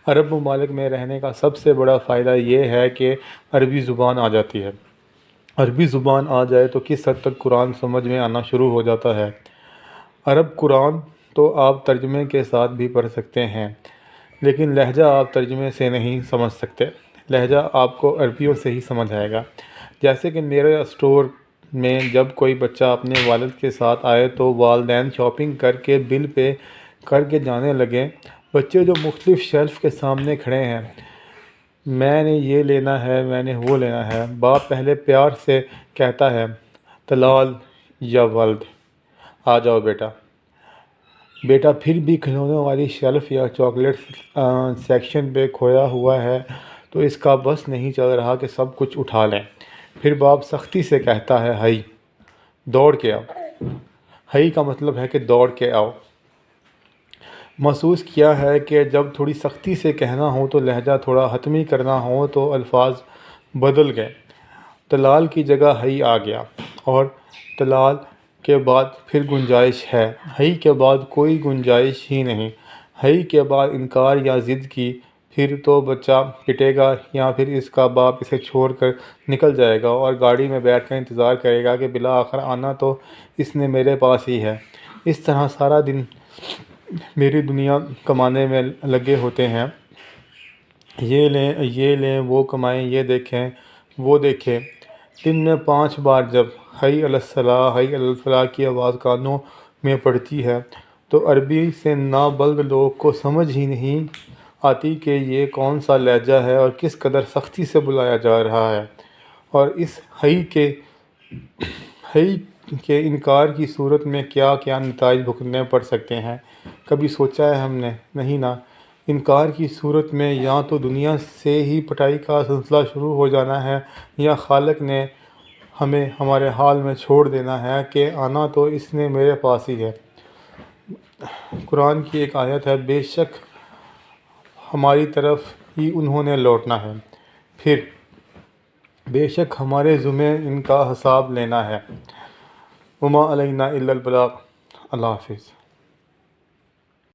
عرب ممالک میں رہنے کا سب سے بڑا فائدہ یہ ہے کہ عربی زبان آ جاتی ہے۔ عربی زبان آ جائے تو کس حد تک قرآن سمجھ میں آنا شروع ہو جاتا ہے۔ عرب قرآن تو آپ ترجمے کے ساتھ بھی پڑھ سکتے ہیں، لیکن لہجہ آپ ترجمے سے نہیں سمجھ سکتے۔ لہجہ آپ کو عربیوں سے ہی سمجھ آئے گا۔ جیسے کہ میرے اسٹور میں جب کوئی بچہ اپنے والد کے ساتھ آئے تو والدین شاپنگ کر کے بل پے کر کے جانے لگے۔ بچے جو مختلف شیلف کے سامنے کھڑے ہیں، میں نے یہ لینا ہے، میں نے وہ لینا ہے، باپ پہلے پیار سے کہتا ہے طلال یا ولد، آ جاؤ بیٹا۔ بیٹا پھر بھی کھلونوں والی شیلف یا چاکلیٹ سیکشن پہ کھویا ہوا ہے تو اس کا بس نہیں چل رہا کہ سب کچھ اٹھا لیں۔ پھر باپ سختی سے کہتا ہے ہئی، دوڑ کے آؤ۔ ہئی کا مطلب ہے کہ دوڑ کے آؤ۔ محسوس کیا ہے کہ جب تھوڑی سختی سے کہنا ہو تو لہجہ تھوڑا حتمی کرنا ہو تو الفاظ بدل گئے۔ طلال کی جگہ ہئی آ گیا، اور طلال کے بعد پھر گنجائش ہے، ہئی کے بعد کوئی گنجائش ہی نہیں۔ ہئی کے بعد انکار یا ضد کی، پھر تو بچہ پٹے گا یا پھر اس کا باپ اسے چھوڑ کر نکل جائے گا اور گاڑی میں بیٹھ کر انتظار کرے گا کہ بالآخر آنا تو اس نے میرے پاس ہی ہے۔ اس طرح سارا دن میری دنیا کمانے میں لگے ہوتے ہیں، یہ لیں وہ کمائیں، یہ دیکھیں وہ دیکھیں۔ دن میں 5 بار جب حی علی الصلاح حی علی الفلاح کی آواز کانوں میں پڑتی ہے تو عربی سے نابلد لوگ کو سمجھ ہی نہیں آتی کہ یہ کون سا لہجہ ہے اور کس قدر سختی سے بلایا جا رہا ہے، اور اس حی کے انکار کی صورت میں کیا کیا نتائج بھگتنے پڑ سکتے ہیں۔ کبھی سوچا ہے ہم نے؟ نہیں نا۔ انکار کی صورت میں یا تو دنیا سے ہی پٹائی کا سلسلہ شروع ہو جانا ہے یا خالق نے ہمیں ہمارے حال میں چھوڑ دینا ہے کہ آنا تو اس نے میرے پاس ہی ہے۔ قرآن کی ایک آیت ہے، بے شک ہماری طرف ہی انہوں نے لوٹنا ہے، پھر بے شک ہمارے ذمے ان کا حساب لینا ہے۔ وما علینا الا البلاغ۔ اللہ حافظ۔